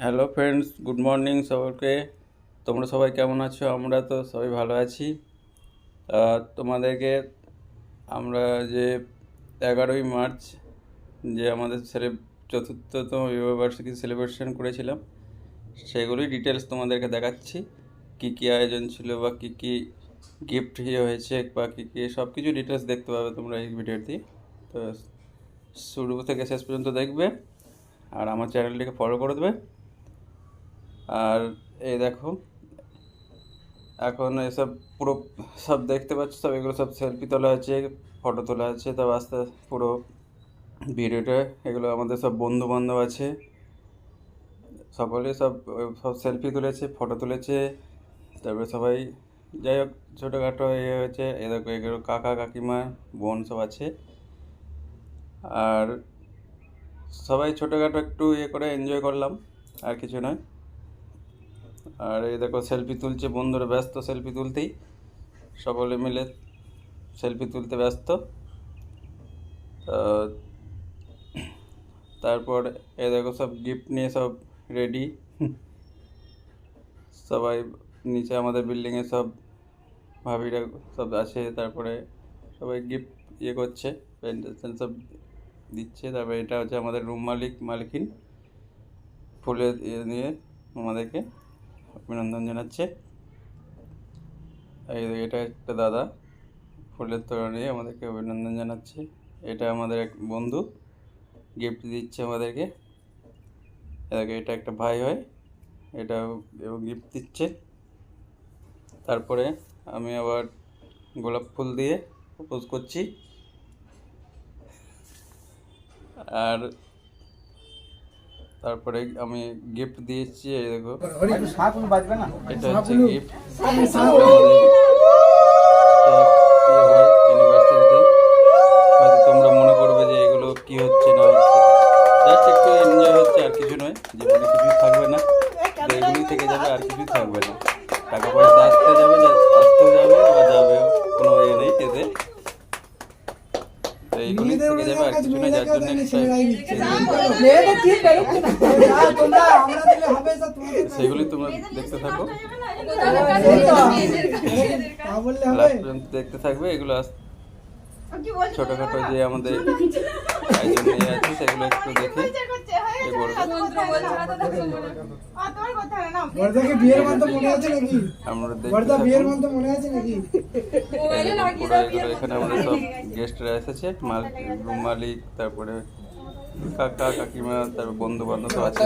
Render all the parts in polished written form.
Hello friends, good morning সবাইকে। তোমরা সবাই কেমন আছো? আমরা তো সবাই ভালো আছি। তোমাদেরকে আমরা যে 11ই মার্চ যে আমাদের চতুর্থতম বিবাহবার্ষিকী সেলিব্রেশন করেছিলাম, সেগুলোই ডিটেলস তোমাদেরকে দেখাচ্ছি। কি কি আয়োজন ছিল বা কি কি গিফট হয়েছে বা কী কী সব কিছু ডিটেলস দেখতে পাবে তোমরা এই ভিডিওতে। তো শুরু থেকে শেষ পর্যন্ত দেখবে আর আমার চ্যানেলটিকে ফলো করে দেবে। আর এই দেখো, এখন এসব পুরো সব দেখতে পাচ্ছ, সব এগুলো সব সেলফি তোলা আছে, ফটো তোলা আছে। তবে আস্তে পুরো ভিডিওটা এগুলো আমাদের সব বন্ধু বান্ধব আছে, সকলে সব সব সেলফি তুলেছে, ফটো তুলেছে। তারপরে সবাই যাই হোক ছোটোখাটো ইয়ে হয়েছে। এ দেখো এগুলো কাকা কাকিমা বোন সব আছে। আর সবাই ছোটোখাটো একটু ইয়ে করে এনজয় করলাম, আর কিছু নয়। আর এই দেখো সেলফি তুলছে, বন্ধুরা ব্যস্ত সেলফি তুলতেই, সকলে মিলে সেলফি তুলতে ব্যস্ত। তারপর এই দেখো সব গিফট নিয়ে সব রেডি, সবাই নিচে আমাদের বিল্ডিংয়ে সব ভাবিরা সব আছে। তারপরে সবাই গিফট ইয়ে করছে, প্রেজেন্টেশন সব দিচ্ছে। তারপরে এটা হচ্ছে আমাদের রুম মালিকিন, ফুলের ইয়ে নিয়ে আমাদেরকে অভিনন্দন জানাচ্ছে। এটা একটা দাদা ফুলের তোড়া নিয়ে আমাদেরকে অভিনন্দন জানাচ্ছে। এটা আমাদের এক বন্ধু গিফট দিচ্ছে আমাদেরকে। এটা একটা ভাই হয়, এটাও গিফট দিচ্ছে। তারপরে আমি আবার গোলাপ ফুল দিয়ে প্রপোজ করছি। আর তারপরে আমি গিফট দিয়েছি, এই দেখো এটা হচ্ছে গিফট। ইউনিভার্সিটিতে হয়তো তোমরা মনে করবে যে এগুলো কি হচ্ছে না হচ্ছে, জাস্ট একটু এনজয় হচ্ছে, আর কিছু নয়। জীবনে কিছুই থাকবে না, এগুলি থেকে যাবে, আর কিছুই থাকবে না। টাকা পয়সা আসতেও যাবে আবার যাবে, কোনো ইয়ে নেই এতে। তো এইগুলি থেকে যাবে, আর কিছু নয়। যার জন্য সেগুলি তোমরা দেখতে থাকো, লাস্ট পর্যন্ত দেখতে থাকবে। এগুলো ছোটোখাটো যে আমাদের আয়োজন নিয়ে আছে, সেগুলো একটু দেখে এখানে আমাদের সব গেস্টরা এসেছে, রুম মালিক, তারপরে কাকা কাকিমা, তারপর বন্ধু বান্ধব সব আছে।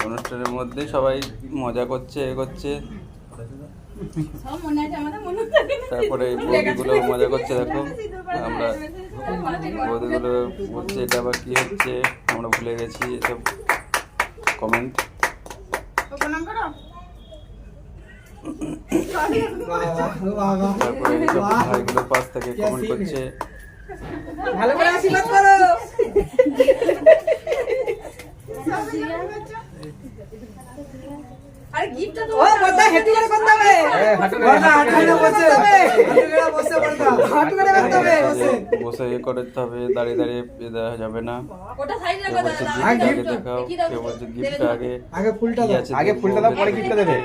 অনুষ্ঠানের মধ্যে সবাই মজা করছে, এ করছে। তারপরে এই বৌদিগুলো মজা করছে, দেখো আমরা বৌদিগুলো বলছে এটা আবার কি হচ্ছে, আমরা ভুলে গেছি এসব কমেন্ট। তারপরে এইসব ভাইগুলো পাশ থেকে কমেন্ট করছে, ভালো করে আশীর্বাদ করো। আরে গিফটটা তো বড়দা হেঁটে করে করতে হবে। বসে করতে হবে, দাঁড়িয়ে দাঁড়িয়ে দেওয়া যাবে না। ওটা সাইডে রাখো দাদা। আগে দেখাও, কেউ বলছে গিফট আগে ফুলটা দাও, আগে ফুলটা দাও, পরে গিফটটা দেবে।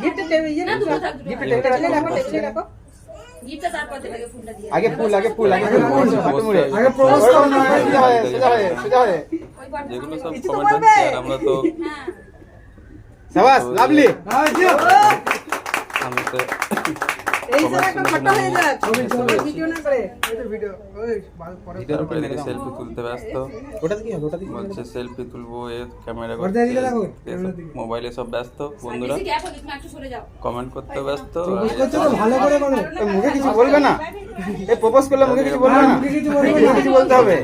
গিফট টেবিল ইয়ে না, তুমি গিফট টেবিলে রাখো, টেবিলে রাখো। গিফটটা তারপর দেবে, ফুলটা দিয়ে। আগে ফুল আগে প্রপোজ করো না, সোজা হয়ে যেগুলো সব কমেন্ট হচ্ছে। আর আমরা তো শাবাশ, লাভলি। আমি তো এই যে একটা ফটো হয়ে যাক, ভিডিও না করে ভিডিও তারপরে এদিকে সেলফি তুলতে ব্যস্ত। ওটা কি হবে? ওটা কি বলছে সেলফি তুলবো, এ ক্যামেরা মোবাইলে সব ব্যস্ত। বন্ধুরা বেশি গ্যাপ হবে, তুমি একটু সরে যাও। কমেন্ট করতে ব্যস্ত। ভালো করে করো, মুখে কিছু বলবে না। এই প্রপোজ করলে মুখে কিছু বলবে না, কিছু বলতে হবে।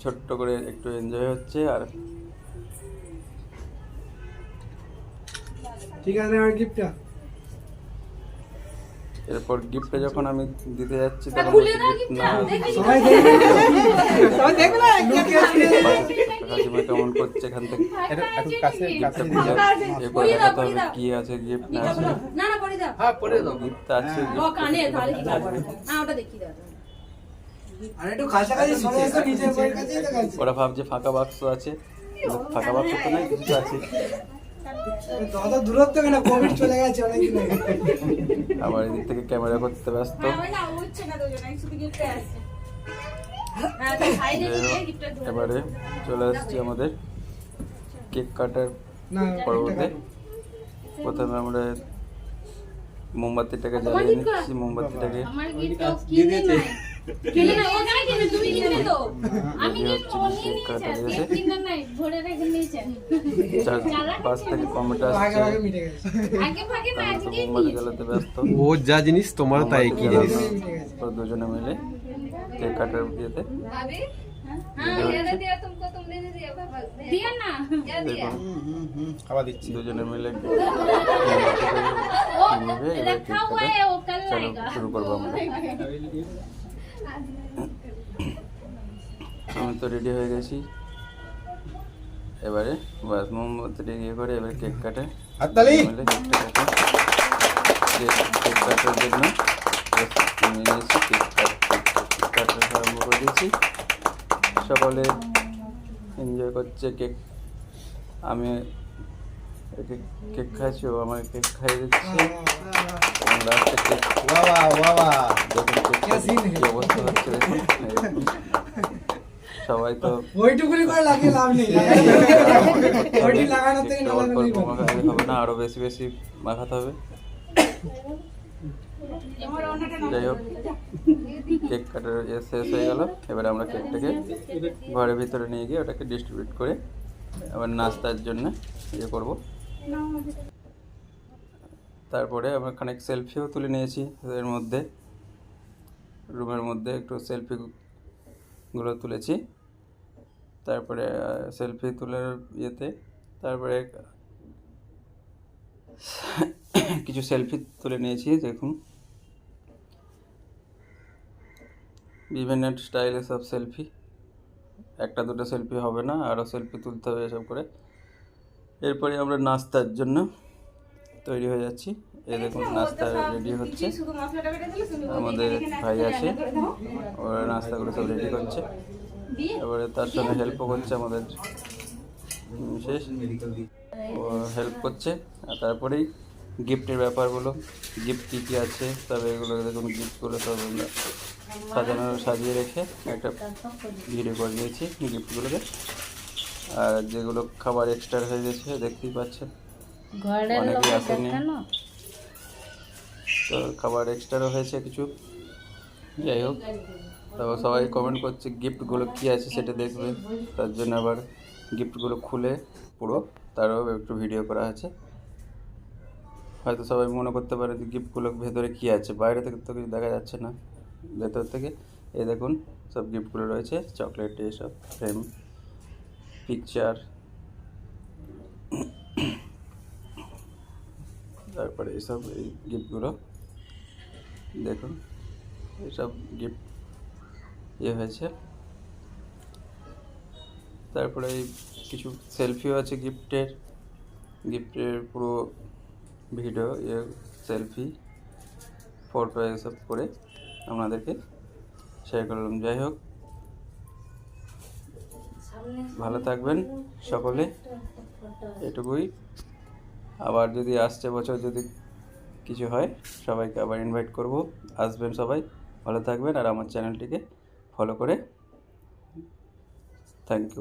ছোট্ট করে একটু এনজয় হচ্ছে। আর ঠিক আছে, আর গিফটটা এরপর গিফটটা যখন আমি দিতে যাচ্ছি, তখন খুলে দাও গিফট গিফটটা, না দেখি সবাই দেখবে, সবাই দেখবে কাকিমা কেমন করছে এখান থেকে একটু কাছে কাছে এরপর দেখাতে হবে কি আছে, গিফট না আছে। না না পরে দাও। হ্যাঁ, পরে দাও। গিফট আছে, ও কানে তাহলে কি হবে? হ্যাঁ ওটা দেখি দাও। ওরা ভাবছে ফাঁকা বাক্স আছে, কিন্তু ফাঁকা বাক্স তো নাই, কিছু তো আছে। দূরত্ব কেন, কোভিড চলে গেছে অনেকদিন আগে। আবার এদিক থেকে ক্যামেরা করতে ব্যস্ত। এবারে চলে আসছে আমাদের কেক কাটার পর্বতে। প্রথমে আমরা মোমবাতিটাকে জ্বালিয়ে নিচ্ছি। মোমবাতিটাকে পাশ থেকে কমেন্ট আসছে, মোমবাতি জ্বালাতে ব্যস্ত। ও যা জিনিস তোমার তাই কি জিনিস। দুজনে মিলে কেক কাটার ইয়েতে খাওয়া দিচ্ছি। দুজনে মিলে শুরু করবো আমরা। আমি তো রেডি হয়ে গেছি। এবারে বাস মোমবাতিটা ইয়ে করে এবার কেক কাটে। হাততালি। কেক কাটার জন্য নিয়েছি, কেক কাটা আরম্ভ করে দিয়েছি। সকলে এনজয় করছে কেক। আমি কেক খাইছি, ও আমার কেক খাইয়ে দিচ্ছে। এবং লাস্টে কেক বাবা বাবা দেখুন কি অবস্থা হচ্ছে দেখুন। সবাই তো ওইটুকুনি করে লাগিয়ে লাভ নেই, ওইটি লাগানোর থেকে না লাগানোই ভালো। মাখাতে হবে না, আরো বেশি বেশি মাখাতে হবে। যাই হোক, কেক কাটার শেষ হয়ে গেল। এবার আমরা কেকটাকে ঘরের ভিতরে নিয়ে গিয়ে ওটাকে ডিস্ট্রিবিউট করে আবার নাস্তার জন্য ইয়ে করব। তারপরে আমরা খানিক সেলফিও তুলে নিয়েছি এর মধ্যে, রুমের মধ্যে একটু সেলফিগুলো তুলেছি। তারপরে সেলফি তোলার ইয়েতে তারপরে কিছু সেলফি তুলে নিয়েছি। দেখুন বিভিন্ন স্টাইলে সব সেলফি, একটা দুটো সেলফি হবে না, আরও সেলফি তুলতে হবে এসব করে। এরপরে আমরা নাস্তার জন্য তৈরি হয়ে যাচ্ছি। এই দেখুন নাস্তা রেডি হচ্ছে। আমাদের ভাই আছে, ওরা নাস্তাগুলো সব রেডি করছে। এবারে তার সঙ্গে হেল্পও করছে আমাদের বিশেষ, ও হেল্প করছে। আর তারপরেই গিফটের ব্যাপারগুলো, গিফট কী কী আছে তবে এগুলো দেখুন, গিফটগুলো সব আমরা সাজিয়ে রেখে একটা ভিডিও করে দিয়েছি গিফটগুলোকে। আর যেগুলো খাবার এক্সট্রা হয়ে গেছে দেখতেই পাচ্ছেন, অনেকেই আসেনি তো খাবার এক্সট্রাও হয়েছে কিছু। যাই হোক, তো সবাই কমেন্ট করছে গিফটগুলো কী আছে সেটা দেখবে, তার জন্য আবার গিফটগুলো খুলে পুরো তারও একটু ভিডিও করা আছে। হয়তো সবাই মনে করতে পারে যে গিফটগুলো ভেতরে কী আছে, বাইরে থেকে তো কিছু দেখা যাচ্ছে না, ভেতর থেকে এই দেখুন সব গিফটগুলো রয়েছে, চকলেট এসব, ফ্রেম, পিকচার, তারপরে এইসব এই গিফটগুলো দেখুন, এইসব গিফট ইয়ে হয়েছে। তারপরে এই কিছু সেলফিও আছে গিফটের পুরো ভিডিও ইয়ে সেলফি ফটো এসব করে আপনাদেরকে শেয়ার করলাম। যাই হোক, ভালো থাকবেন সকলে, এটুকুই। আবার যদি আসছে বছর যদি কিছু হয় সবাইকে আবার ইনভাইট করব, আসবেন সবাই, ভালো থাকবেন। আর আমার চ্যানেলটিকে ফলো করে থ্যাংক ইউ।